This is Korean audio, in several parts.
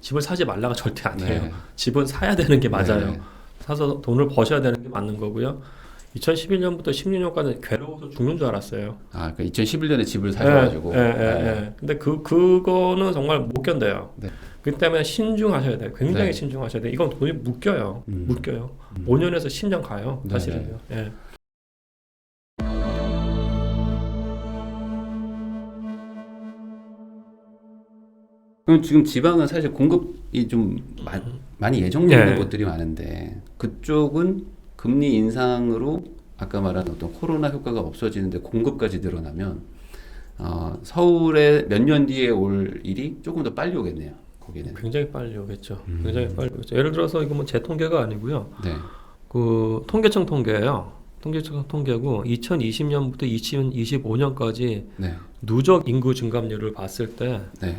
집을 사지 말라가 절대 아니에요. 네. 집은 사야 되는 게 맞아요. 네. 사서 돈을 버셔야 되는 게 맞는 거고요. 2011년부터 16년까지 괴로워서 죽는 줄 알았어요. 아, 그러니까 2011년에 집을 사셔가지고. 근데 그거는 정말 못 견뎌요. 네. 그 때문에 신중하셔야 돼요. 굉장히 네. 신중하셔야 돼요. 이건 돈이 묶여요. 묶여요. 5년에서 10년 가요. 네. 사실은요. 예. 그럼 지금 지방은 사실 공급이 좀 많이 예정돼 있는 네. 곳들이 많은데 그쪽은 금리 인상으로 아까 말한 어떤 코로나 효과가 없어지는데 공급까지 늘어나면 서울에 몇 년 뒤에 올 일이 조금 더 빨리 오겠네요. 거기는. 굉장히 빨리 오겠죠. 굉장히 빨리 오겠죠. 예를 들어서 이거 뭐 제 통계가 아니고요. 네. 그 통계청 통계예요. 통계청 통계고 2020년부터 2025년까지 네. 누적 인구 증감률을 봤을 때 네.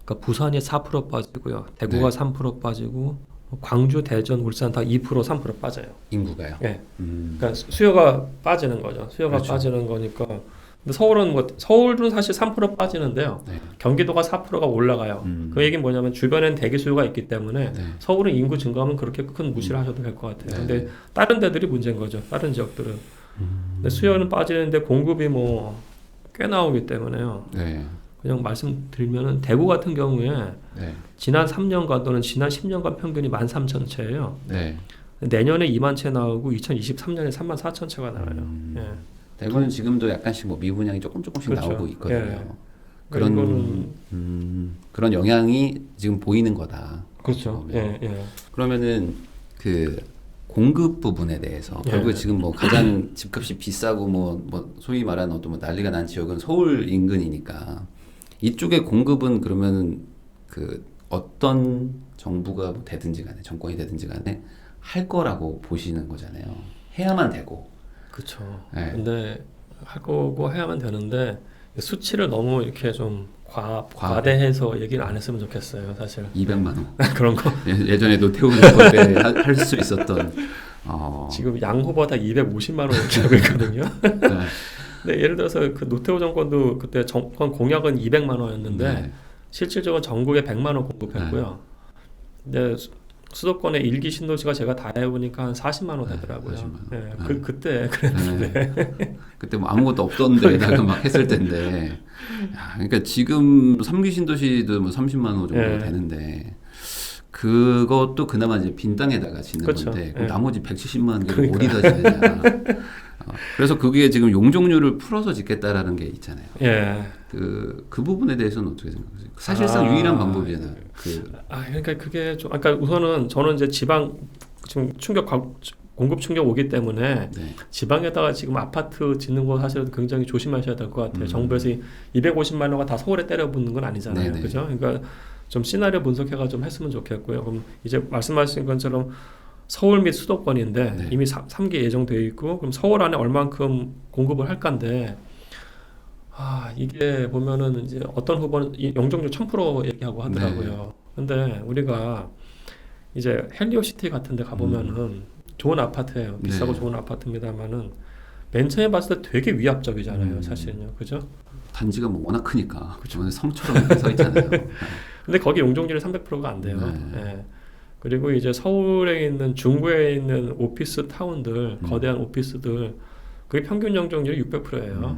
그러니까 부산이 4% 빠지고요. 대구가 네. 3% 빠지고 광주, 대전, 울산 다 2%, 3% 빠져요. 인구가요. 예. 그러니까 수요가 빠지는 거죠. 수요가 그렇죠. 빠지는 거니까. 근데 서울은 사실 3% 빠지는데요. 네. 경기도가 4%가 올라가요. 그 얘기는 뭐냐면 주변에는 대기 수요가 있기 때문에 네. 서울은 인구 증가하면 그렇게 큰 무시를 하셔도 될 것 같아요. 네. 근데 다른 데들이 문제인 거죠. 다른 지역들은. 근데 수요는 빠지는데 공급이 뭐 꽤 나오기 때문에요. 네. 그냥 말씀드리면은 대구 같은 경우에 네. 지난 3년간 또는 지난 10년간 평균이 13,000채예요. 네. 내년에 2만 채 나오고 2023년에 34,000채가 나와요. 예. 대구는 지금도 약간씩 뭐 미분양이 조금씩 그렇죠. 나오고 있거든요. 예. 그런 이거는 그런 영향이 지금 보이는 거다. 그렇죠. 예, 예. 그러면은 그 공급 부분에 대해서 예. 결국에 지금 뭐 가장 집값이 비싸고 뭐 소위 말하는 어떤 뭐 난리가 난 지역은 서울 인근이니까 이쪽의 공급은 그러면 그 어떤 정부가 뭐 되든지 간에 정권이 되든지 간에 할 거라고 보시는 거잖아요. 해야만 되고. 그렇죠. 네. 근데 할 거고 해야만 되는데 수치를 너무 이렇게 좀 과대해서 얘기를 안 했으면 좋겠어요, 사실. 200만 원. 그런 거. 예전에 노태우 정권 때 할 수 있었던. 지금 양호보다 250만 원 이렇게 하고 있거든요. 네. 근데 예를 들어서 그 노태우 정권도 그때 정권 공약은 200만 원이었는데 네. 실질적으로 전국에 100만 원 공급했고요. 근데 수도권의 일기 신도시가 제가 다 해보니까 한 40만 원 되더라고요. 40만 원. 네, 네. 그때 그랬는데. 그때 뭐 아무것도 없던데다가 막 했을 텐데. 야, 그러니까 지금 3기 신도시도 뭐 30만 원 정도 네. 되는데 그것도 그나마 이제 빈 땅에다가 짓는 그렇죠. 건데 그럼 네. 나머지 170만 개를 어디다 짓느냐. 그래서 그게 지금 용적률을 풀어서 짓겠다라는 게 있잖아요. 예. 그 부분에 대해서는 어떻게 생각하세요? 사실상 유일한 방법이잖아요. 그러니까 그게 좀, 아까 우선은 저는 이제 지방 지금 공급 충격 오기 때문에 네. 지방에다가 지금 아파트 짓는 거 사실은 굉장히 조심하셔야 될 것 같아요. 정부에서 250만 원가 다 서울에 때려붓는 건 아니잖아요. 네네. 그죠? 그러니까 좀 시나리오 분석해가 좀 했으면 좋겠고요. 그럼 이제 말씀하신 것처럼 서울 및 수도권인데 네. 이미 3기 예정되어 있고 그럼 서울 안에 얼만큼 공급을 할 건데 이게 보면은 이제 어떤 후보는 용적률 1000% 얘기하고 하더라고요. 근데 우리가 이제 헬리오시티 같은 데 가보면은 좋은 아파트예요. 비싸고 네. 좋은 아파트입니다만은 맨 처음에 봤을 때 되게 위압적이잖아요. 사실은요. 그죠? 단지가 뭐 워낙 크니까 그렇죠. 성처럼 이렇게 서 있잖아요. 근데 거기 용적률이 300%가 안 돼요. 네. 예. 그리고 이제 서울에 있는 중구에 있는 오피스 타운들, 거대한 오피스들 그게 평균 용적률이 600%예요.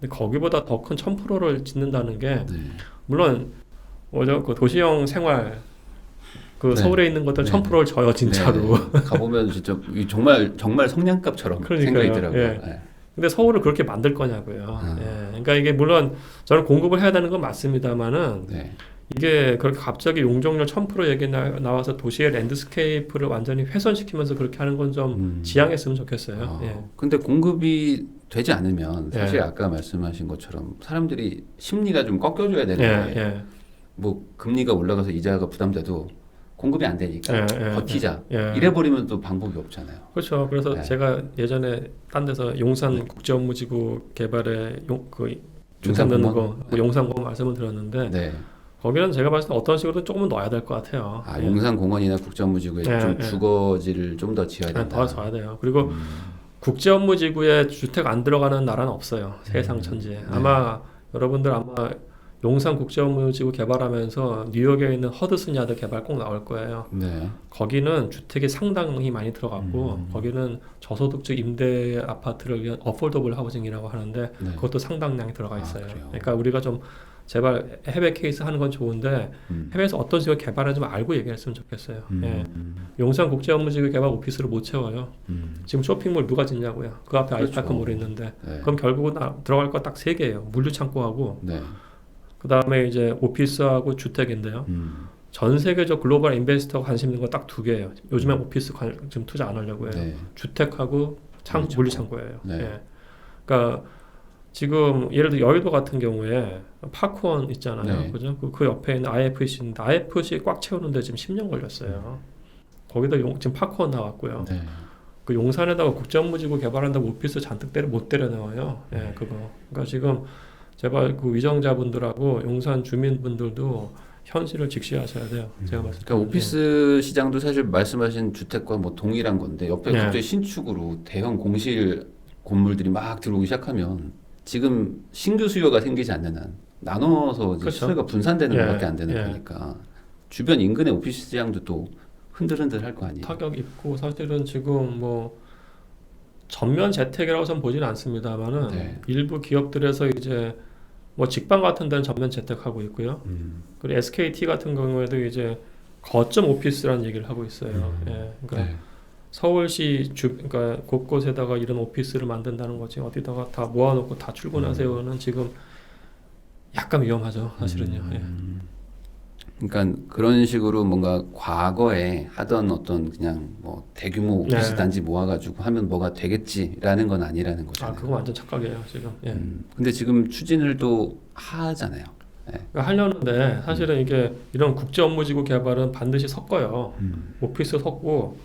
근데 거기보다 더 큰 1000%를 짓는다는 게 네. 물론 그 도시형 생활 네. 서울에 있는 것들 네. 1000%를 줘요, 진짜로. 네. 가보면 진짜 정말 성냥갑처럼 그러니까요. 생각이 들어요. 예. 네. 근데 서울을 그렇게 만들 거냐고요. 예. 그러니까 이게 물론 저는 공급을 해야 되는 건 맞습니다만은 네. 이게 그렇게 갑자기 용적률 1000% 얘기 나와서 도시의 랜드스케이프를 완전히 훼손시키면서 그렇게 하는 건 좀 지양했으면 좋겠어요. 예. 근데 공급이 되지 않으면 사실 예. 아까 말씀하신 것처럼 사람들이 심리가 좀 꺾여줘야 되는데 예. 뭐 금리가 올라가서 이자가 부담돼도 공급이 안 되니까 버티자 이래버리면 또 방법이 없잖아요. 그렇죠. 그래서 네. 제가 예전에 딴 데서 용산 국제업무지구 개발에 주택 넣는 거 용산공원 말씀을 드렸는데 네. 거기는 제가 봤을 때 어떤 식으로든 조금은 넣어야 될 것 같아요. 용산공원이나 국제업무지구에 좀 주거지를 좀 더 지어야 된다. 더 줘야 돼요. 그리고 국제업무지구에 주택 안 들어가는 나라는 없어요. 세상 천지에. 아마 여러분들 용산국제업무지구 개발하면서 뉴욕에 있는 허드슨 야드 개발 꼭 나올 거예요. 네. 거기는 주택이 상당히 많이 들어갔고 거기는 저소득층 임대 아파트를 위한 어포더블 하우징이라고 하는데 네. 그것도 상당량이 들어가 있어요. 그래요? 그러니까 우리가 좀 제발 해외 케이스 하는 건 좋은데 해외에서 어떤 식으로 개발하는지 좀 알고 얘기했으면 좋겠어요. 예. 용산국제업무지구 개발 오피스를 못 채워요. 지금 쇼핑몰 누가 짓냐고요. 그 앞에 그렇죠. 아이파크몰이 있는데 네. 그럼 결국은 들어갈 거 딱 3개예요. 물류창고하고 네. 그 다음에 이제 오피스하고 주택인데요. 전 세계적 글로벌 인베스터가 관심 있는 거 딱 2개예요. 요즘에 오피스 지금 투자 안 하려고 해요. 네. 주택하고 물류창고. 물류창고예요. 네. 예. 그러니까 지금 예를 들어 여의도 같은 경우에 파크원 있잖아요. 네. 그죠? 그 옆에 있는 IFC인데 IFC 꽉 채우는데 지금 10년 걸렸어요. 거기다 지금 파크원 나왔고요. 네. 그 용산에다가 국제업무지구 개발한다고 오피스 잔뜩 못 때려넣어요. 예, 그거. 그러니까 지금 제발 그 위정자분들하고 용산 주민분들도 현실을 직시하셔야 돼요. 제가 봤을 때. 그러니까 오피스 시장도 사실 말씀하신 주택과 뭐 동일한 건데 옆에 네. 갑자기 신축으로 대형 공실 건물들이 막 들어오기 시작하면 지금 신규 수요가 생기지 않는 한 나눠서 이제 그렇죠. 수요가 분산되는 예, 것밖에 안 되는 예. 거니까 주변 인근의 오피스 시장도 또 흔들흔들 할 거 아니에요. 타격 입고 사실은 지금 뭐 전면 재택이라고선 보지는 않습니다만은 네. 일부 기업들에서 이제 뭐 직방 같은 데는 전면 재택하고 있고요. 그리고 SKT 같은 경우에도 이제 거점 오피스라는 얘기를 하고 있어요. 예, 그러니까 네. 서울시 그러니까 곳곳에다가 이런 오피스를 만든다는 거지 어디다가 다 모아놓고 다 출근하세요는 지금 약간 위험하죠, 사실은요. 예. 그러니까 그런 식으로 뭔가 과거에 하던 어떤 그냥 뭐 대규모 오피스 네. 단지 모아가지고 하면 뭐가 되겠지라는 건 아니라는 아, 거잖아요. 그거 완전 착각이에요, 지금. 예. 근데 지금 추진을 또 하잖아요. 네. 그러니까 하려는데 사실은 이게 이런 국제 업무지구 개발은 반드시 섞어요. 오피스 섞고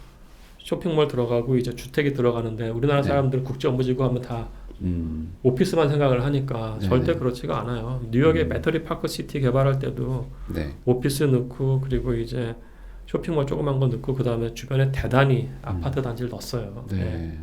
쇼핑몰 들어가고 이제 주택이 들어가는데 우리나라 네. 사람들 국제 업무지구 하면 다 음, 오피스만 생각을 하니까 네. 절대 그렇지가 않아요. 뉴욕의 배터리 파크 시티 개발할 때도 네. 오피스 넣고 그리고 이제 쇼핑몰 조그만 거 넣고 그 다음에 주변에 대단히 아파트 단지를 넣었어요. 네. 예.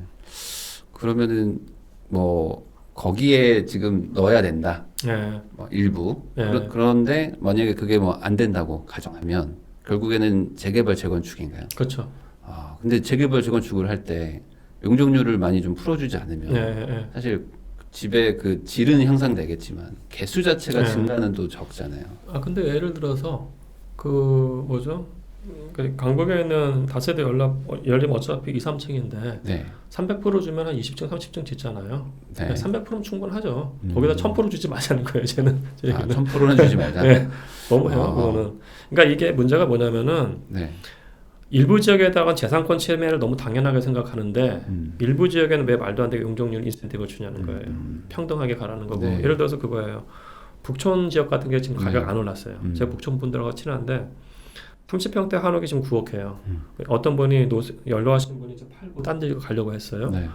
그러면은 뭐 거기에 지금 넣어야 된다. 예. 뭐 일부. 네. 그런데 만약에 그게 뭐 안 된다고 가정하면 결국에는 재개발 재건축인가요? 그렇죠. 아, 근데 재개발 재건축을 할 때 용적률을 많이 좀 풀어주지 않으면 예, 예. 사실 집의 그 질은 향상되겠지만 개수 자체가 네. 증가는 또 적잖아요. 아 근데 예를 들어서 그 뭐죠? 그 강북에 있는 다세대 열리면 어차피 2, 3층인데 네. 300% 주면 한 20층, 30층 짓잖아요. 네. 300%면 충분하죠. 거기다 1000% 주지 마자는 거예요. 쟤는. 아, 1000%는 주지 말자. 네. 너무해요. 아. 그거는. 그러니까 이게 문제가 뭐냐면은 네. 일부 지역에다가 재산권 침해를 너무 당연하게 생각하는데 일부 지역에는 왜 말도 안 되게 용적률 인센티브를 주냐는 거예요. 평등하게 가라는 거고. 네. 예를 들어서 그거예요. 북촌 지역 같은 게 지금 가격 네. 안 올랐어요. 제가 북촌 분들하고 친한데 30평대 한옥이 지금 9억해요. 어떤 분이 연로하신 분이 이제 팔고 딴 데 가려고 했어요. 네.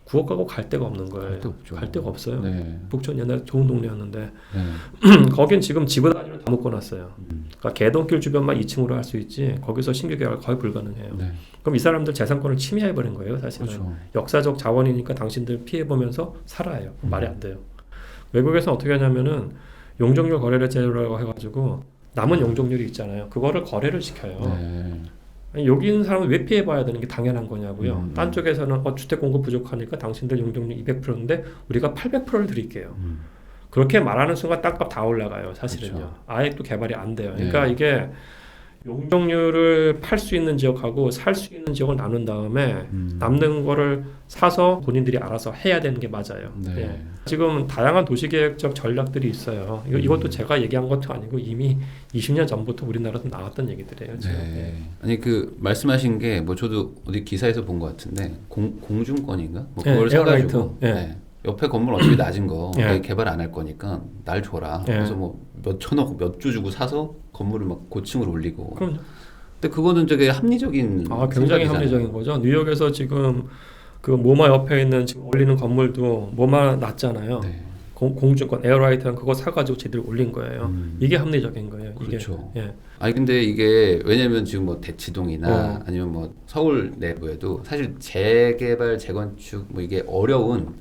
9억 가고 갈 데가 없는 거예요. 갈 데 없죠. 갈 데가 없어요. 네. 북촌 옛날에 좋은 동네였는데 네. 거긴 지금 지구 단위로 다 묶어놨어요. 그러니까 개동길 주변만 2층으로 할 수 있지 거기서 신규 개발 거의 불가능해요. 네. 그럼 이 사람들 재산권을 침해해버린 거예요. 사실은 그렇죠. 역사적 자원이니까 당신들 피해보면서 살아요. 말이 안 돼요. 외국에서는 어떻게 하냐면은 용적률 거래를 제로라고 해가지고 남은 용적률이 있잖아요. 그거를 거래를 시켜요. 네. 아니, 여기 있는 사람은 왜 피해봐야 되는 게 당연한 거냐고요. 딴 쪽에서는 주택 공급 부족하니까 당신들 용적률 200%인데 우리가 800%를 드릴게요. 그렇게 말하는 순간 땅값 다 올라가요. 사실은요. 그렇죠. 아예 또 개발이 안 돼요. 그러니까 네. 이게 용적률을 팔 수 있는 지역하고 살 수 있는 지역을 나눈 다음에 남는 거를 사서 본인들이 알아서 해야 되는 게 맞아요. 네. 예. 지금 다양한 도시계획적 전략들이 있어요. 이것도 제가 얘기한 것도 아니고 이미 20년 전부터 우리나라에서 나왔던 얘기들이에요. 지금. 네. 아니 그 말씀하신 게 뭐 저도 어디 기사에서 본 것 같은데 공중권인가? 뭐 예, 그걸 사가지고 에어라이트. 예. 네. 옆에 건물 어차피 낮은 거 예. 개발 안 할 거니까 날 줘라. 예. 그래서 뭐 몇 천억 몇 조 주고 사서 건물을 막 고층으로 올리고. 그럼요. 근데 그거는 되게 합리적인 굉장히 생각이잖아요. 합리적인 거죠. 뉴욕에서 지금 그 모마 옆에 있는 지금 올리는 건물도 모마 낮잖아요. 네. 공중권 에어라이트랑 그거 사가지고 제대로 올린 거예요. 이게 합리적인 거예요. 그렇죠. 이게. 예. 아니 근데 이게 왜냐면 지금 뭐 대치동이나 어. 아니면 뭐 서울 내부에도 사실 재개발 재건축 뭐 이게 어려운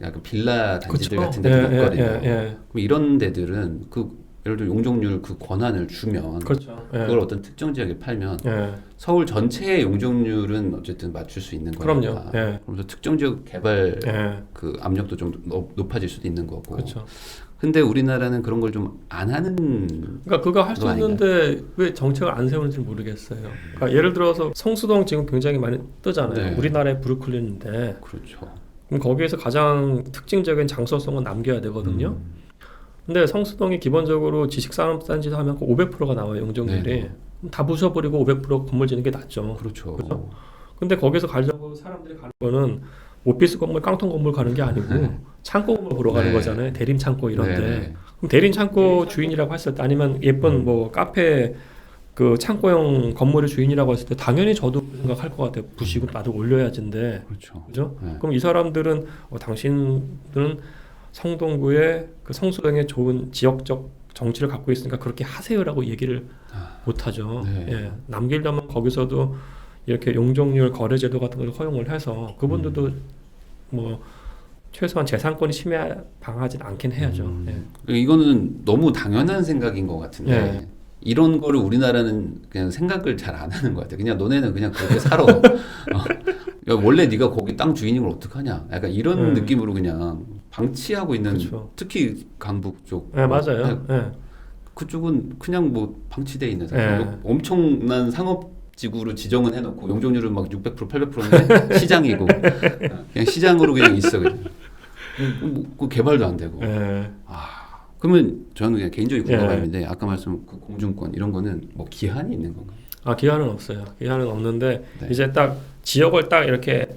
약간 빌라 단지들 그쵸? 같은 데도 예, 있거든요. 예, 예. 그럼 이런 데들은 그 예를 들어 용적률 그 권한을 주면 그렇죠. 예. 그걸 어떤 특정 지역에 팔면 예. 서울 전체의 용적률은 어쨌든 맞출 수 있는 거니까. 그럼요. 예. 그러면서 특정 지역 개발 예. 그 압력도 좀 높아질 수도 있는 거고. 그렇죠. 근데 우리나라는 그런 걸 좀 안 하는. 그러니까 그거 할 수 그거 있는데 왜 정책을 안 세우는지 모르겠어요. 그러니까 예를 들어서 성수동 지금 굉장히 많이 뜨잖아요. 네. 우리나라의 브루클린인데 그렇죠. 그럼 거기에서 가장 특징적인 장소성은 남겨야 되거든요. 근데 성수동이 기본적으로 지식산업단지도 하면 500%가 나와요. 용적률이. 네. 다 부숴버리고 500% 건물 짓는 게 낫죠. 그렇죠. 그죠? 근데 거기서 가려고 사람들이 가는 거는 오피스 건물, 깡통 건물 가는 게 아니고 창고 건물 보러 가는 네. 거잖아요. 대림 창고 이런데. 네. 그럼 대림 창고 주인이라고 했을 때 아니면 예쁜 뭐 카페 그 창고형 건물의 주인이라고 했을 때 당연히 저도 그 생각할 것 같아요. 부시고 나도 올려야지인데. 그렇죠. 그죠? 네. 그럼 이 사람들은 당신들은 성동구의 그 성수동의 좋은 지역적 정치를 갖고 있으니까 그렇게 하세요라고 얘기를 못하죠. 네. 예. 남기려면 거기서도 이렇게 용적률 거래제도 같은 걸 허용을 해서 그분들도 뭐 최소한 재산권이 침해 방하진 않긴 해야죠. 예. 이거는 너무 당연한 생각인 것 같은데 예. 이런 거를 우리나라는 그냥 생각을 잘 안 하는 것 같아. 그냥 너네는 그냥 그렇게 살아. 야, 원래 네가 거기 땅 주인인 걸 어떡하냐. 약간 이런 느낌으로 그냥 방치하고 있는. 그렇죠. 특히 강북 쪽. 예, 맞아요. 예. 그쪽은 그냥 뭐 방치돼 있는 예. 엄청난 상업지구로 지정은 해놓고 용적률은 막 600% 800%는 시장이고 그냥 시장으로 그냥 있어 그냥. 그 개발도 안 되고. 예. 그러면 저는 그냥 개인적인 예. 궁금함인데 아까 말씀 그 공중권 이런 거는 뭐 기한이 있는 건가요? 기한은 없어요. 기한은 없는데 네. 이제 딱 지역을 딱 이렇게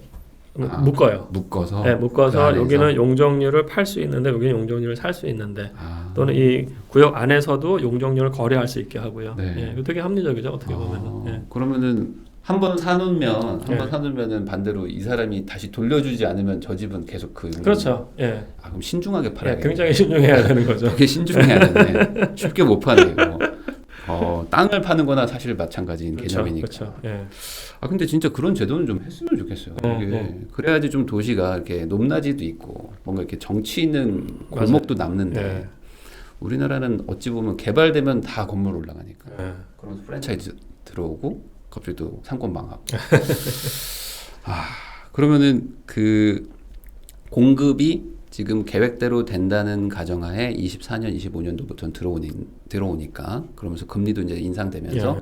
묶어요. 묶어서. 네, 묶어서 그 안에서? 여기는 용적률을 팔 수 있는데 여기는 용적률을 살 수 있는데 또는 이 구역 안에서도 용적률을 거래할 수 있게 하고요. 네. 예, 되게 합리적이죠 어떻게 보면은. 예. 그러면은 한 번 사놓으면 예. 사놓으면은 반대로 이 사람이 다시 돌려주지 않으면 저 집은 계속 그 그렇죠. 예. 그럼 신중하게 예, 팔아야겠네. 굉장히 신중해야 되는 거죠. 되게 신중해야 되네. 쉽게 못 파네 이거. 땅을 파는 거나 사실 마찬가지인 그렇죠. 개념이니까. 그렇죠. 예. 근데 진짜 그런 제도는 좀 했으면 좋겠어요. 이게 그래야지 좀 도시가 이렇게 높낮이도 있고 뭔가 이렇게 정치 있는 골목도 남는데 예. 우리나라는 어찌 보면 개발되면 다 건물 올라가니까. 예. 그러면서 프랜차이즈 들어오고 갑자기 또 상권 망하고. 그러면은 그 공급이 지금 계획대로 된다는 가정하에 24년, 25년도부터는 들어오니까 그러면서 금리도 이제 인상되면서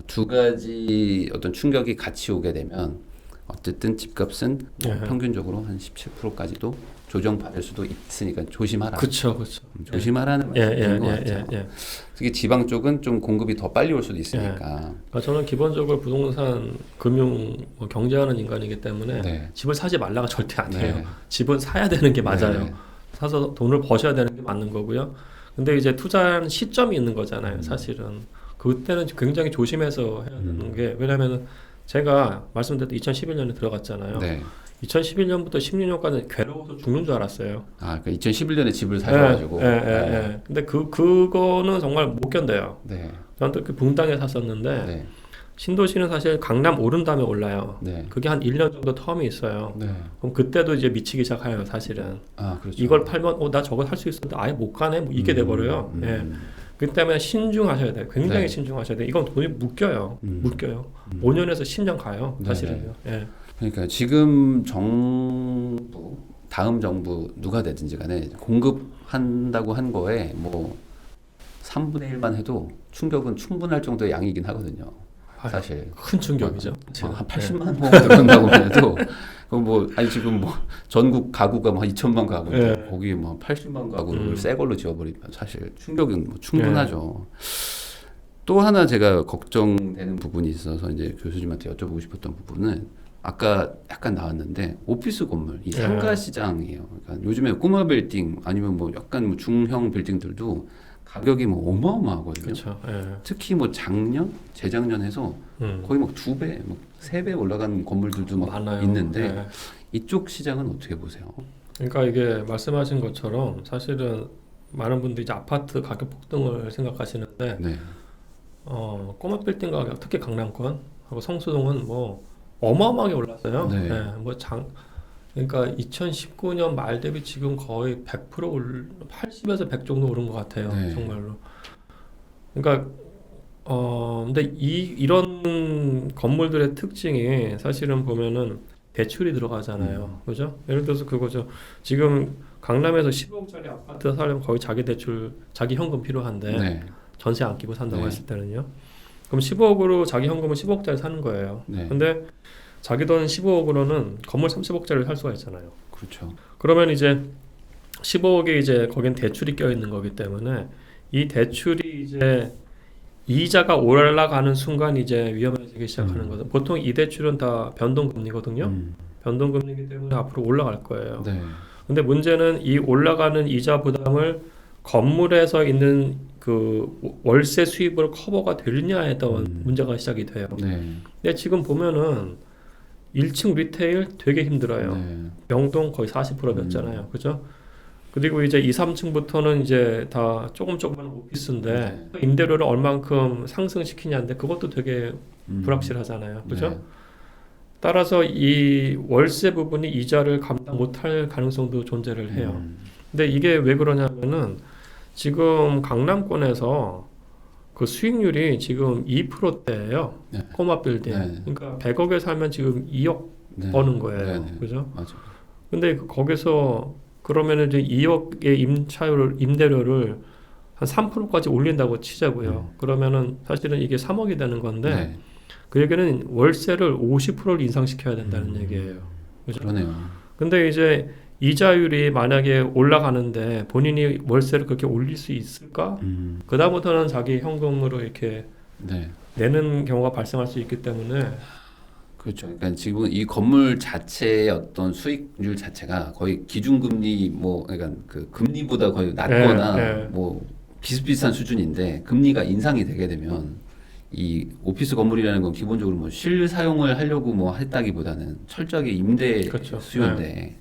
두 가지 어떤 충격이 같이 오게 되면 어쨌든 집값은 뭐 평균적으로 한 17%까지도 조정받을 수도 있으니까 조심하라. 그렇죠, 그렇죠. 조심하라는 말씀인 것 같아요. 예. 특히 지방 쪽은 좀 공급이 더 빨리 올 수도 있으니까. 그러니까 저는 기본적으로 부동산, 금융, 뭐 경제하는 인간이기 때문에 네. 집을 사지 말라가 절대 아니에요. 네. 집은 사야 되는 게 맞아요. 네. 사서 돈을 버셔야 되는 게 맞는 거고요. 근데 이제 투자하는 시점이 있는 거잖아요. 사실은 그때는 굉장히 조심해서 해야 되는 게 왜냐하면 제가 말씀드렸던 2011년에 들어갔잖아요. 네. 2011년부터 16년까지 괴로워서 죽는 줄 알았어요. 그러니까 2011년에 집을 사셔가지고. 근데 그거는 정말 못 견뎌요. 네. 저는 그 붕당에 샀었는데 네. 신도시는 사실 강남 오른 다음에 올라요. 네. 그게 한 1년 정도 텀이 있어요. 네. 그럼 그때도 이제 미치기 시작해요, 사실은. 그렇죠. 이걸 팔면 나 저거 살 수 있었는데 아예 못 가네. 뭐 이게 돼버려요. 예. 그 때문에 신중하셔야 돼요. 굉장히 네. 신중하셔야 돼요. 이건 돈이 묶여요. 묶여요. 5년에서 10년 가요. 사실은요. 예. 그러니까 지금 정부, 다음 정부 누가 되든지 간에 공급한다고 한 거에 뭐 3분의 1만 해도 충격은 충분할 정도의 양이긴 하거든요. 사실 큰 충격이죠. 한 80만 호 들어온다고 해도 뭐 아니 지금 뭐 전국 가구가 뭐 한 2천만 가구인데 거기 뭐 80만 가구를 새 걸로 지어버리면 사실 충격은 뭐 충분하죠. 또 하나 제가 걱정되는 부분이 있어서 이제 교수님한테 여쭤보고 싶었던 부분은 아까 약간 나왔는데 오피스 건물 이 상가 시장이에요. 그러니까 요즘에 꼬마 빌딩 아니면 뭐 약간 뭐 중형 빌딩들도 가격이 뭐 어마어마하거든요. 그렇죠. 특히 뭐 작년, 재작년에서 거의 막 2배, 막 3배 올라간 건물들도 막 많아요. 있는데 이쪽 시장은 어떻게 보세요? 그러니까 이게 말씀하신 것처럼 사실은 많은 분들이 이제 아파트 가격 폭등을 생각하시는데 네. 꼬마 빌딩 가격 특히 강남권 하고 성수동은 뭐 어마어마하게 올랐어요. 네. 그러니까 2019년 말 대비 지금 거의 100% 80에서 100 정도 오른 것 같아요. 네. 정말로. 그러니까 근데 이런 건물들의 특징이 사실은 보면은 대출이 들어가잖아요. 그죠? 예를 들어서 그거죠. 지금 강남에서 15억짜리 아파트 살려면 거의 자기 대출, 자기 현금 필요한데 네. 전세 안 끼고 산다고 네. 했을 때는요. 그럼 15억으로 자기 현금은 15억짜리 사는 거예요. 네. 근데 자기 돈 15억으로는 건물 30억짜리를 살 수가 있잖아요. 그렇죠. 그러면 이제 15억에 이제 거긴 대출이 껴 있는 거기 때문에 이 대출이 이제 이자가 올라가는 순간 이제 위험해지기 시작하는 거죠. 보통 이 대출은 다 변동금리거든요. 변동금리이기 때문에 앞으로 올라갈 거예요. 네. 근데 문제는 이 올라가는 이자 부담을 건물에서 있는 그 월세 수입으로 커버가 되느냐에 따른 문제가 시작이 돼요. 네. 근데 지금 보면은 1층 리테일 되게 힘들어요. 네. 명동 거의 40%였잖아요. 그죠? 그리고 이제 2, 3층부터는 이제 다 조금만 오피스인데 임대료를 얼만큼 상승시키냐인데 그것도 되게 불확실하잖아요. 그죠? 네. 따라서 이 월세 부분이 이자를 감당 못할 가능성도 존재를 해요. 근데 이게 왜 그러냐면은 지금 강남권에서 그 수익률이 지금 2%대예요. 네. 꼬마 빌딩. 네. 그러니까 100억에 살면 지금 2억 네. 버는 거예요. 네. 그죠? 맞아. 근데 거기서 그러면은 이제 2억의 임대료를 한 3%까지 올린다고 치자고요. 그러면은 사실은 이게 3억이 되는 건데 네. 그 얘기는 월세를 50%를 인상시켜야 된다는 얘기예요. 그죠? 그러네요. 근데 이제 이자율이 만약에 올라가는데 본인이 월세를 그렇게 올릴 수 있을까? 그다음부터는 자기 현금으로 이렇게 네. 내는 경우가 발생할 수 있기 때문에 그렇죠. 그러니까 지금 이 건물 자체의 어떤 수익률 자체가 거의 기준금리 뭐 그러니까 그 금리보다 거의 낮거나 네. 뭐 비슷비슷한 수준인데 금리가 인상이 되게 되면 이 오피스 건물이라는 건 기본적으로 뭐 실사용을 하려고 뭐 했다기보다는 철저하게 임대 그렇죠. 수요인데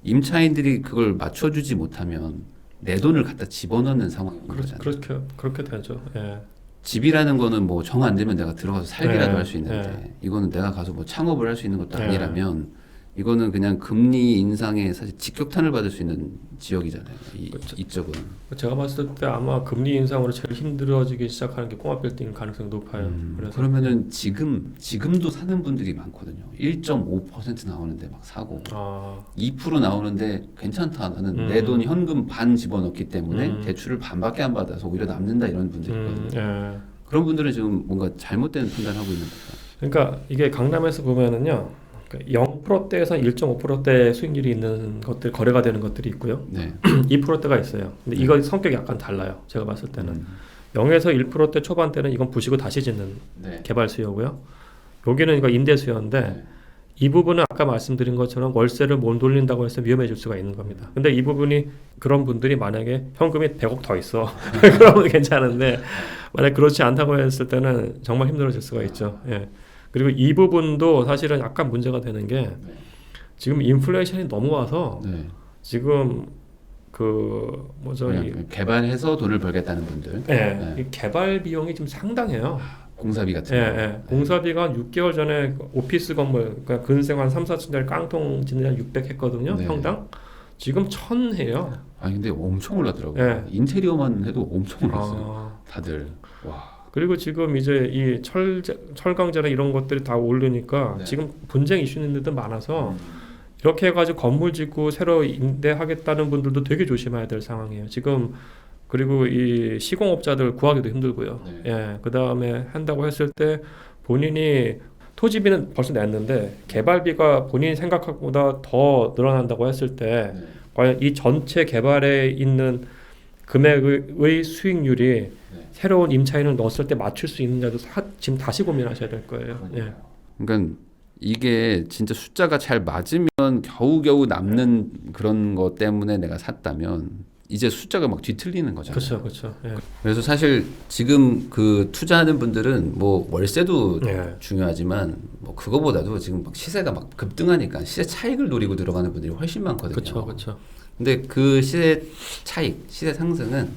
임차인들이 그걸 맞춰주지 못하면 내 돈을 갖다 집어넣는 상황이 오는 거잖아요. 그렇게 되죠. 예. 집이라는 거는 뭐 정 안 되면 내가 들어가서 살기라도 네, 할 수 있는데 이거는 내가 가서 뭐 창업을 할 수 있는 것도 네. 아니라면 이거는 그냥 금리 인상에 사실 직격탄을 받을 수 있는 지역이잖아요. 그렇죠. 이쪽은. 제가 봤을 때 아마 금리 인상으로 제일 힘들어지기 시작하는 게 꼬마 빌딩 가능성이 높아요. 그래서 그러면은 지금도 사는 분들이 많거든요. 1.5% 나오는데 막 사고 2% 나오는데 괜찮다. 나는 내 돈 현금 반 집어넣기 때문에 대출을 반밖에 안 받아서 오히려 남는다 이런 분들이 있거든요. 예. 그런 분들은 지금 뭔가 잘못된 판단하고 있는 거죠. 그러니까 이게 강남에서 보면은요. 0%대에서 1.5%대 수익률이 있는 것들 거래가 되는 것들이 있고요. 네. 2%대가 있어요. 근데 이거 성격이 약간 달라요. 제가 봤을 때는 0에서 1%대 초반대는 이건 부시고 다시 짓는 네. 개발 수요고요. 여기는 이거 임대 수요인데 네. 이 부분은 아까 말씀드린 것처럼 월세를 못 돌린다고 해서 위험해질 수가 있는 겁니다. 근데 이 부분이 그런 분들이 만약에 현금이 100억 더 있어. 그러면 괜찮은데 만약 그렇지 않다고 했을 때는 정말 힘들어질 수가 있죠. 예. 그리고 이 부분도 사실은 약간 문제가 되는 게 지금 인플레이션이 넘어와서 네. 지금 그 뭐죠 개발해서 돈을 벌겠다는 분들. 네. 이 개발 비용이 좀 상당해요. 공사비 같은 거. 네. 공사비가 한 6개월 전에 오피스 건물 그러니까 근생 한 3, 4층짜리 깡통 짓는 한 600 했거든요. 네. 평당. 지금 1000 해요. 아니 근데 엄청 올랐더라고요. 네. 인테리어만 해도 엄청 올랐어요. 다들. 와. 그리고 지금 이제 이 철강제나 이런 것들이 다 오르니까 네. 지금 분쟁 이슈 있는 데도 많아서 이렇게 해가지고 건물 짓고 새로 임대하겠다는 분들도 되게 조심해야 될 상황이에요. 지금 그리고 이 시공업자들 구하기도 힘들고요. 네. 예, 그 다음에 한다고 했을 때 본인이 토지비는 벌써 냈는데 개발비가 본인이 생각한 것보다 더 늘어난다고 했을 때 네. 과연 이 전체 개발에 있는 금액의 수익률이 새로운 임차인을 넣었을 때 맞출 수 있느냐도 지금 다시 고민하셔야 될 거예요. 예. 그러니까 이게 진짜 숫자가 잘 맞으면 겨우겨우 남는 그런 것 때문에 내가 샀다면 이제 숫자가 막 뒤틀리는 거잖아요. 그렇죠. 예. 그래서 사실 지금 그 투자하는 분들은 뭐 월세도 예. 중요하지만 뭐 그거보다도 지금 막 시세가 막 급등하니까 시세 차익을 노리고 들어가는 분들이 훨씬 많거든요. 그렇죠. 근데 그 시세 차익, 시세 상승은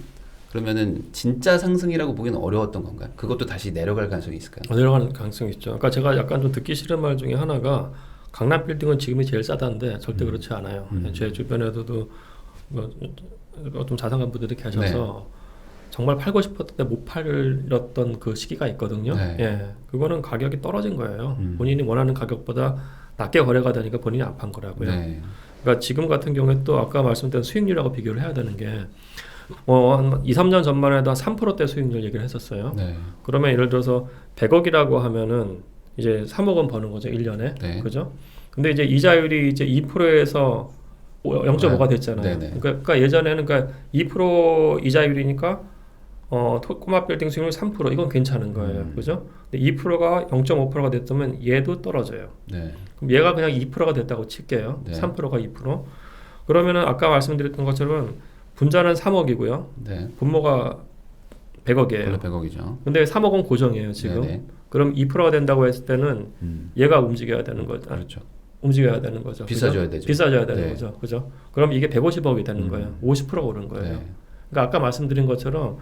그러면은 진짜 상승이라고 보기는 어려웠던 건가요? 그것도 다시 내려갈 가능성이 있을까요? 내려가는 가능성이 있죠. 그러니까 제가 약간 좀 듣기 싫은 말 중에 하나가 강남 빌딩은 지금이 제일 싸다는데 절대 그렇지 않아요. 제 주변에도 뭐 좀 자상한 분들이 계셔서 정말 팔고 싶었는데 못 팔렸던 그 시기가 있거든요. 네. 예, 그거는 가격이 떨어진 거예요. 본인이 원하는 가격보다 낮게 거래가 되니까 본인이 안 판 거라고요. 네. 그러니까 지금 같은 경우에 또 아까 말씀드린 수익률하고 비교를 해야 되는 게 한 2, 3년 전만 해도 한 3%대 수익률 얘기를 했었어요. 네. 그러면 예를 들어서 100억이라고 하면은 이제 3억 원 버는 거죠, 1년에. 네. 그죠? 근데 이제 이자율이 이제 2%에서 0.5가 됐잖아요. 네네. 그러니까 예전에는 그러니까 2% 이자율이니까 꼬마 빌딩 수익률 3% 이건 괜찮은 거예요. 그죠? 근데 2%가 0.5%가 됐다면 얘도 떨어져요. 네. 그럼 얘가 그냥 2%가 됐다고 칠게요. 네. 3%가 2%. 그러면은 아까 말씀드렸던 것처럼 분자는 3억이고요. 네. 분모가 100억이에요. 원래 100억이죠. 근데 3억은 고정이에요, 지금. 네네. 그럼 2%가 된다고 했을 때는 얘가 움직여야 되는 거죠. 그렇죠. 움직여야 되는 거죠. 비싸져야 그죠? 되죠. 비싸져야 되는 네. 거죠. 그죠? 그럼 이게 150억이 되는 거예요. 50%가 오른 거예요. 네. 그러니까 아까 말씀드린 것처럼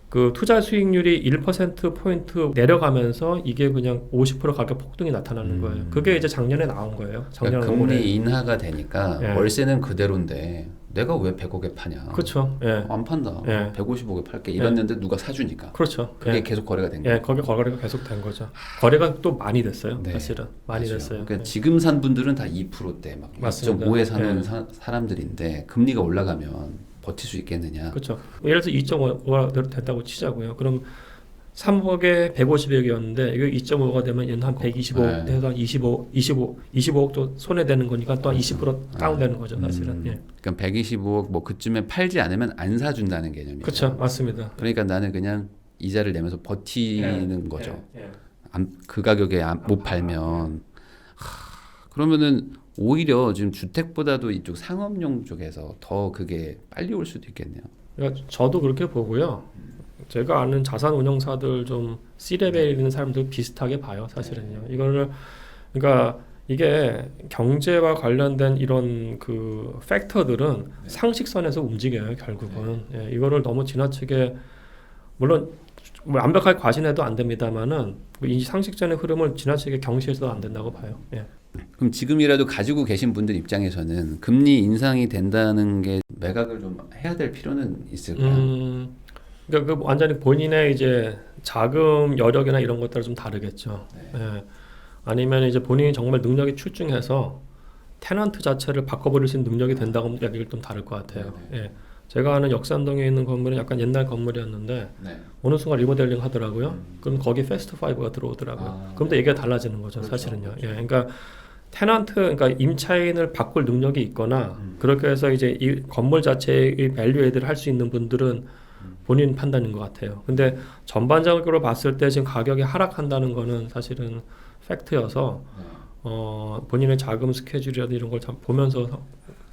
그 투자 수익률이 1%포인트 내려가면서 이게 그냥 50% 가격 폭등이 나타나는 거예요. 그게 이제 작년에 나온 거예요. 작년 그러니까 금리 올해. 인하가 되니까 예. 월세는 그대로인데 내가 왜 100억에 파냐? 그렇죠. 예. 안 판다. 예. 150억에 팔게 이랬는데 누가 사주니까. 그렇죠. 그게 예. 계속 거래가 된 거예요. 예, 거기 거래가 계속 된 거죠. 거래가 또 많이 됐어요. 네. 사실은 많이 맞아요. 됐어요. 그러니까 예. 지금 산 분들은 다 2%대 막 맞습니다. 2.5에 사는 예. 사람들인데 금리가 올라가면 버틸 수 있겠느냐? 그렇죠. 예를 들어서 2.5가 됐다고 치자고요. 그럼 3억에 150억이었는데 이거 2.5가 되면 얘는 한 125억 네. 해서 한 25억도 손해되는 거니까 또 한 20% 다운되는 거죠, 사실은. 예. 그러니까 125억 뭐 그쯤에 팔지 않으면 안 사준다는 개념이죠. 그렇죠, 맞습니다. 그러니까 나는 그냥 이자를 내면서 버티는 예, 거죠. 예, 예. 그 가격에 못 팔면 그러면은 오히려 지금 주택보다도 이쪽 상업용 쪽에서 더 그게 빨리 올 수도 있겠네요. 그러니까 저도 그렇게 보고요. 제가 아는 자산 운용사들 좀 C레벨에 있는 사람들 비슷하게 봐요, 사실은요. 이거를 그러니까 이게 경제와 관련된 이런 그 팩터들은 상식선에서 움직여요, 결국은. 예, 이거를 너무 지나치게 물론 뭐 완벽하게 과신해도 안 됩니다만은 이 상식적인 흐름을 지나치게 경시해서도 안 된다고 봐요. 예. 그럼 지금이라도 가지고 계신 분들 입장에서는 금리 인상이 된다는 게 매각을 좀 해야 될 필요는 있을까요? 그러니까 그 완전히 본인의 이제 자금 여력이나 이런 것들은 좀 다르겠죠. 예. 아니면 이제 본인이 정말 능력이 출중해서 테넌트 자체를 바꿔버릴 수 있는 능력이 된다고 하면 얘기를 좀 다를 것 같아요. 예. 제가 아는 역삼동에 있는 건물은 약간 옛날 건물이었는데 네. 어느 순간 리모델링 하더라고요. 그럼 거기 패스트5가 들어오더라고요. 그럼 또 얘기가 달라지는 거죠, 그렇죠, 사실은요. 그렇죠. 예. 그러니까 테넌트, 그러니까 임차인을 바꿀 능력이 있거나 그렇게 해서 이제 이 건물 자체의 밸류에이드를 할 수 있는 분들은 본인 판단인 것 같아요. 근데 전반적으로 봤을 때 지금 가격이 하락한다는 거는 사실은 팩트여서 본인의 자금 스케줄이라든 이런 걸 참 보면서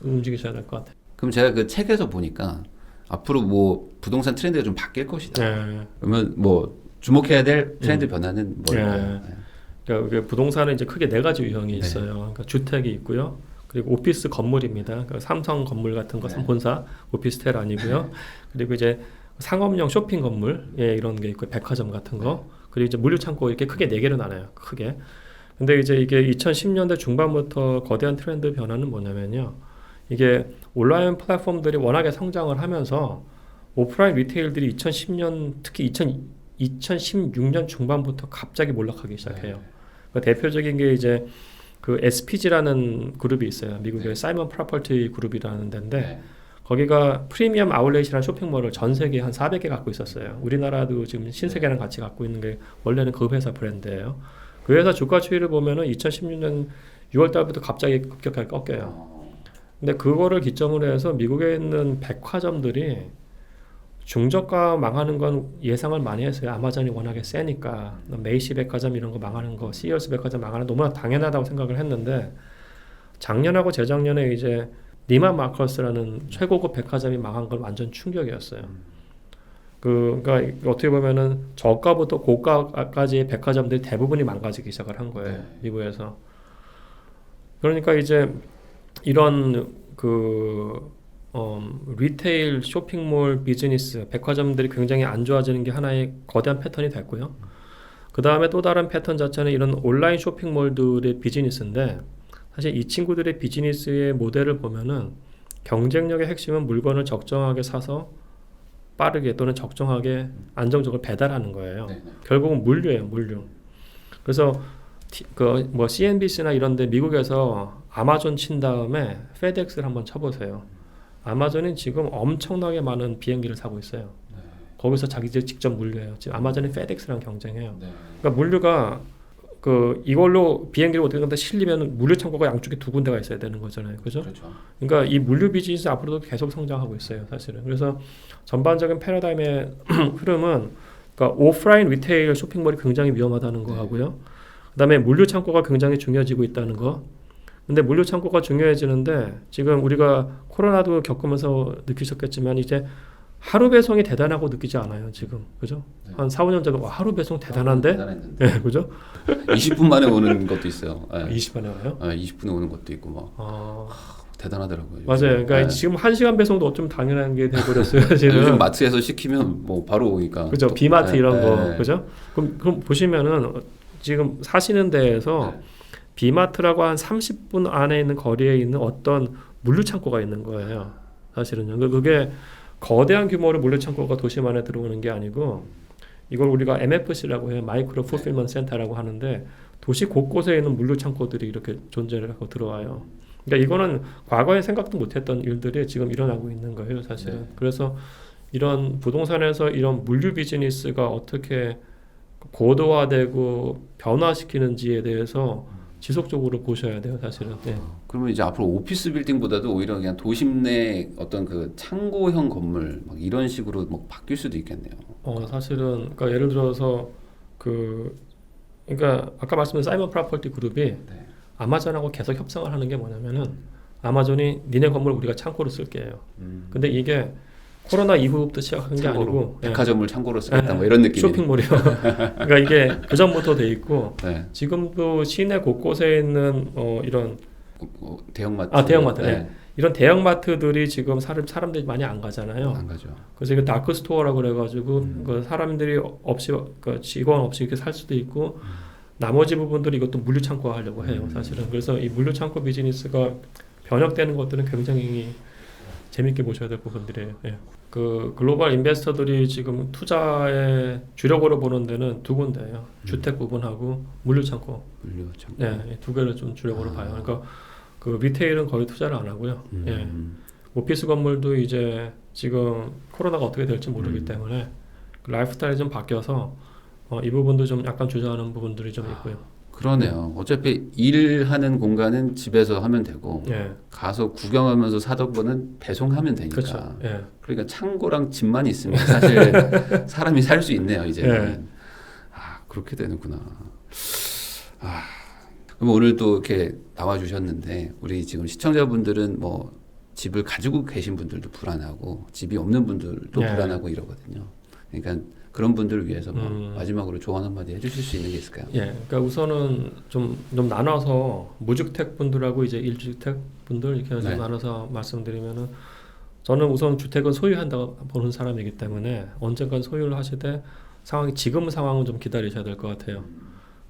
움직이셔야 될 것 같아요. 그럼 제가 그 책에서 보니까 앞으로 뭐 부동산 트렌드가 좀 바뀔 것이다. 예. 그러면 뭐 주목해야 될 트렌드 변화는 뭘까요? 예. 그러니까 부동산은 이제 크게 네 가지 유형이 있어요. 그러니까 주택이 있고요. 그리고 오피스 건물입니다. 그러니까 삼성 건물 같은 거, 본사 오피스텔 아니고요. 그리고 이제 상업용 쇼핑 건물, 예, 이런 게 있고 백화점 같은 거. 그리고 이제 물류 창고 이렇게 크게 네 개로 나눠요. 크게. 근데 이제 이게 2010년대 중반부터 거대한 트렌드 변화는 뭐냐면요. 이게 온라인 플랫폼들이 워낙에 성장을 하면서 오프라인 리테일들이 2010년 특히 2016년 중반부터 갑자기 몰락하기 시작해요. 그 대표적인 게 이제 그 SPG라는 그룹이 있어요. 미국의 사이먼 프로퍼티 그룹이라는 데인데 거기가 프리미엄 아울렛이라는 쇼핑몰을 전 세계에 한 400개 갖고 있었어요. 우리나라도 지금 신세계랑 같이 갖고 있는 게 원래는 그 회사 브랜드예요. 그 회사 주가 추이를 보면은 2016년 6월 달부터 갑자기 급격하게 꺾여요. 근데 그거를 기점으로 해서 미국에 있는 백화점들이 중저가 망하는 건 예상을 많이 했어요. 아마존이 워낙에 세니까. 메이시 백화점 이런 거 망하는 거, 시어스 백화점 망하는 거 너무나 당연하다고 생각을 했는데 작년하고 재작년에 이제 니만 마커스라는 최고급 백화점이 망한 건 완전 충격이었어요. 그러니까 어떻게 보면은 저가부터 고가까지의 백화점들이 대부분이 망가지기 시작을 한 거예요. 미국에서. 그러니까 이제 이런 리테일 쇼핑몰 비즈니스 백화점들이 굉장히 안 좋아지는 게 하나의 거대한 패턴이 됐고요. 그 다음에 또 다른 패턴 자체는 이런 온라인 쇼핑몰들의 비즈니스인데 사실 이 친구들의 비즈니스의 모델을 보면은 경쟁력의 핵심은 물건을 적정하게 사서 빠르게 또는 적정하게 안정적으로 배달하는 거예요. 네. 결국은 물류예요, 물류. 그래서 뭐 CNBC나 이런데 미국에서 아마존 친 다음에 페덱스를 한번 쳐보세요. 아마존이 지금 엄청나게 많은 비행기를 사고 있어요. 네. 거기서 자기들 직접 물류해요. 지금 아마존이 페덱스랑 경쟁해요. 네. 그러니까 물류가 이걸로 비행기를 어떻게 갖다 실리면 물류 창고가 양쪽에 두 군데가 있어야 되는 거잖아요. 그죠? 그렇죠. 그러니까 이 물류 비즈니스 앞으로도 계속 성장하고 있어요, 사실은. 그래서 전반적인 패러다임의 흐름은 그러니까 오프라인 리테일 쇼핑몰이 굉장히 위험하다는 거 하고요. 그다음에 물류 창고가 굉장히 중요해지고 있다는 거. 근데 물류 창고가 중요해지는데 지금 우리가 코로나도 겪으면서 느끼셨겠지만 이제 하루 배송이 대단하고 느끼지 않아요, 지금. 그죠? 네. 한 4, 5년 전에 와, 하루 배송 대단한데? 대단했는데. 네, 그죠? 20분 만에 오는 것도 있어요. 네. 20만에 와요? 20분에 오는 것도 있고 막 대단하더라고요. 맞아요. 그러니까 네. 지금 1시간 배송도 어쩜 당연한 게 돼버렸어요. 지금. 요즘 마트에서 시키면 뭐 바로 오니까. 그죠? 또, 비마트 네, 이런 거. 네. 그죠? 그럼 보시면은 지금 사시는 데에서 네. 비마트라고 한 30분 안에 있는 거리에 있는 어떤 물류 창고가 있는 거예요. 사실은요. 그게 거대한 규모의 물류 창고가 도심 안에 들어오는 게 아니고 이걸 우리가 MFC라고 해요. 마이크로 풀필먼트 센터라고 하는데 도시 곳곳에 있는 물류 창고들이 이렇게 존재를 하고 들어와요. 그러니까 이거는 과거에 생각도 못했던 일들이 지금 일어나고 있는 거예요, 사실은. 네. 그래서 이런 부동산에서 이런 물류 비즈니스가 어떻게 고도화되고 변화시키는지에 대해서 지속적으로 보셔야 돼요, 사실은. 네. 그러면 이제 앞으로 오피스 빌딩보다도 오히려 그냥 도심 내 어떤 그 창고형 건물 막 이런 식으로 뭐 바뀔 수도 있겠네요. 사실은 그러니까 예를 들어서 그러니까 아까 말씀드린 사이먼 프로퍼티 그룹이 네. 아마존하고 계속 협상을 하는 게 뭐냐면은 아마존이 니네 건물 우리가 창고로 쓸게요. 근데 이게 코로나 이후부터 시작한 게 아니고 백화점을 창고로 쓰겠다 뭐 이런 느낌이. 쇼핑몰이요. 그러니까 이게 그 전부터 돼 있고 네. 지금도 시내 곳곳에 있는 이런 대형마트. 대형마트. 네. 네. 이런 대형마트들이 지금 사람들이 많이 안 가잖아요. 안 가죠. 그래서 이거 다크 스토어라고 그래가지고 그 사람들이 없이 그 직원 없이 이렇게 살 수도 있고 나머지 부분들이 이것도 물류 창고화 하려고 해요, 사실은. 그래서 이 물류 창고 비즈니스가 변혁되는 것들은 굉장히 재밌게 보셔야 될 부분들이에요. 예. 그 글로벌 인베스터들이 지금 투자의 주력으로 보는 데는 두 군데예요. 주택 부분하고 물류 창고. 물류 창고. 네, 이 두 개를 좀 주력으로 봐요. 그러니까 그 리테일은 거의 투자를 안 하고요. 예. 오피스 건물도 이제 지금 코로나가 어떻게 될지 모르기 때문에 그 라이프스타일이 좀 바뀌어서 이 부분도 좀 약간 주저하는 부분들이 좀 있고요. 그러네요. 어차피 일하는 공간은 집에서 하면 되고 예. 가서 구경하면서 사던 거는 배송하면 되니까. 그렇죠. 예. 그러니까 창고랑 집만 있으면 사실 사람이 살 수 있네요. 이제는. 예. 그렇게 되는구나. 그럼 오늘 또 이렇게 나와주셨는데 우리 지금 시청자분들은 뭐 집을 가지고 계신 분들도 불안하고 집이 없는 분들도 예. 불안하고 이러거든요. 그러니까 그런 분들을 위해서 뭐 마지막으로 조언 한마디 해주실 수 있는 게 있을까요? 예, 그러니까 우선은 좀 나눠서 무주택 분들하고 이제 일주택 분들 이렇게 좀 나눠서 말씀드리면은 저는 우선 주택은 소유한다고 보는 사람이기 때문에 언젠간 소유를 하시되 지금 상황은 좀 기다리셔야 될 것 같아요.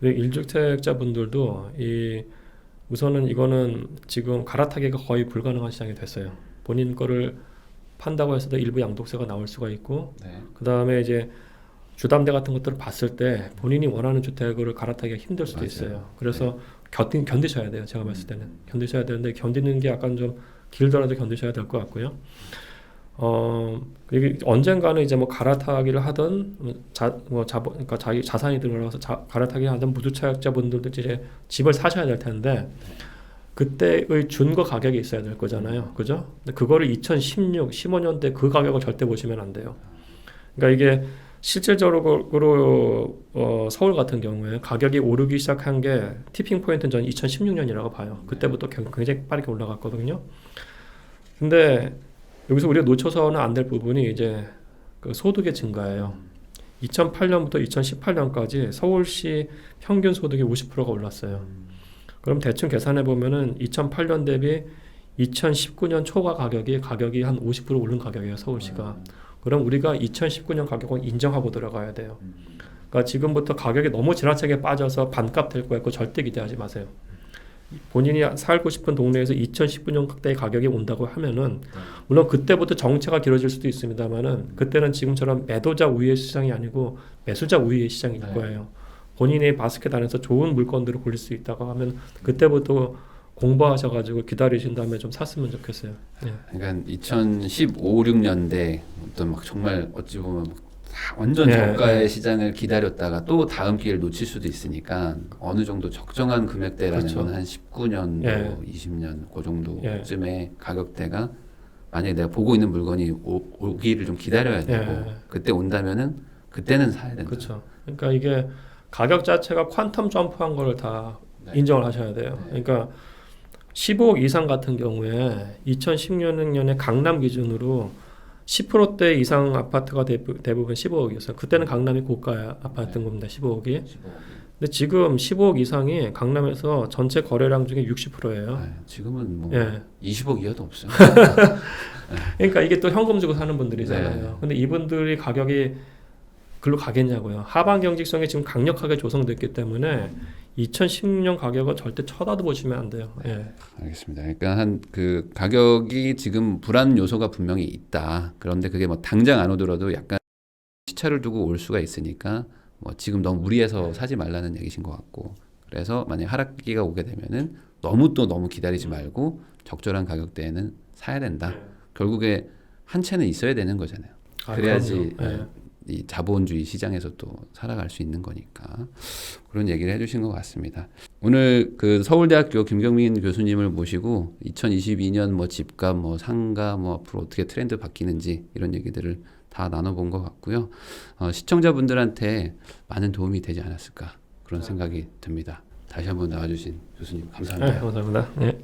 그리고 일주택자 분들도 우선은 이거는 지금 갈아타기가 거의 불가능한 시장이 됐어요. 본인 거를 판다고 해서도 일부 양도세가 나올 수가 있고, 그 다음에 이제 주담대 같은 것들을 봤을 때 본인이 원하는 주택을 갈아타기가 힘들 수도 있어요. 그래서 견디셔야 돼요. 제가 봤을 때는 견디셔야 되는데 견디는 게 약간 좀 길더라도 견디셔야 될 것 같고요. 그리고 언젠가는 이제 뭐 갈아타기를 하든 그러니까 자기 자산이 들어가서 갈아타기 하든 무주택자분들도 이제 집을 사셔야 될 텐데 그때의 준거 가격이 있어야 될 거잖아요. 그죠? 근데 그거를 2016, 15년대 그 가격을 절대 보시면 안 돼요. 그러니까 이게 실질적으로 서울 같은 경우에 가격이 오르기 시작한 게 티핑 포인트는 저는 2016년이라고 봐요. 그때부터 굉장히 빠르게 올라갔거든요. 근데 여기서 우리가 놓쳐서는 안 될 부분이 이제 그 소득의 증가예요. 2008년부터 2018년까지 서울시 평균 소득이 50%가 올랐어요. 그럼 대충 계산해 보면은 2008년 대비 2019년 초과 가격이 한 50% 오른 가격이에요, 서울시가. 그럼 우리가 2019년 가격은 인정하고 들어가야 돼요. 그러니까 지금부터 가격이 너무 지나치게 빠져서 반값 될 거 있고 절대 기대하지 마세요. 본인이 살고 싶은 동네에서 2019년대의 가격이 온다고 하면은 물론 그때부터 정체가 길어질 수도 있습니다만은 그때는 지금처럼 매도자 우위의 시장이 아니고 매수자 우위의 시장일 거예요. 본인의 바스켓 안에서 좋은 물건들을 고를 수 있다고 하면 그때부터 공부하셔가지고 기다리신 다음에 좀 샀으면 좋겠어요. 네. 그러니까 2015, 16년대 어떤 막 정말 어찌 보면 막 완전 네, 저가의 네. 시장을 기다렸다가 또 다음 기회를 놓칠 수도 있으니까 어느 정도 적정한 금액대라는 그렇죠. 건 한 19년도, 네. 20년 그 네. 정도쯤의 가격대가 만약에 내가 보고 있는 물건이 오기를 좀 기다려야 되고 네. 그때 온다면은 그때는 사야 된다. 그렇죠. 그러니까 이게 가격 자체가 퀀텀 점프한 걸 다 네. 인정을 하셔야 돼요. 그러니까 15억 이상 같은 경우에 2016년에 강남 기준으로 10%대 이상 아파트가 대부분 15억이었어요. 그때는 강남이 고가 아파트인 겁니다. 15억이. 근데 지금 15억 이상이 강남에서 전체 거래량 중에 60%예요. 지금은 뭐 예. 20억 이하도 없어요. 그러니까 이게 또 현금 주고 사는 분들이잖아요. 네. 근데 이분들이 가격이 글로 가겠냐고요. 하방 경직성이 지금 강력하게 조성됐기 때문에 2016년 가격은 절대 쳐다도 보시면 안 돼요. 예. 알겠습니다. 그러니까 한 그 가격이 지금 불안 요소가 분명히 있다. 그런데 그게 뭐 당장 안 오더라도 약간 시차를 두고 올 수가 있으니까 뭐 지금 너무 무리해서 사지 말라는 얘기신 것 같고. 그래서 만약 하락기가 오게 되면은 너무 기다리지 말고 적절한 가격대에는 사야 된다. 결국에 한 채는 있어야 되는 거잖아요. 그래야지 그럼요. 이 자본주의 시장에서 또 살아갈 수 있는 거니까 그런 얘기를 해주신 것 같습니다. 오늘 그 서울대학교 김경민 교수님을 모시고 2022년 뭐 집값, 뭐 상가, 뭐 앞으로 어떻게 트렌드 바뀌는지 이런 얘기들을 다 나눠본 것 같고요. 시청자분들한테 많은 도움이 되지 않았을까 그런 생각이 듭니다. 다시 한번 나와주신 교수님 감사합니다. 감사합니다. 예.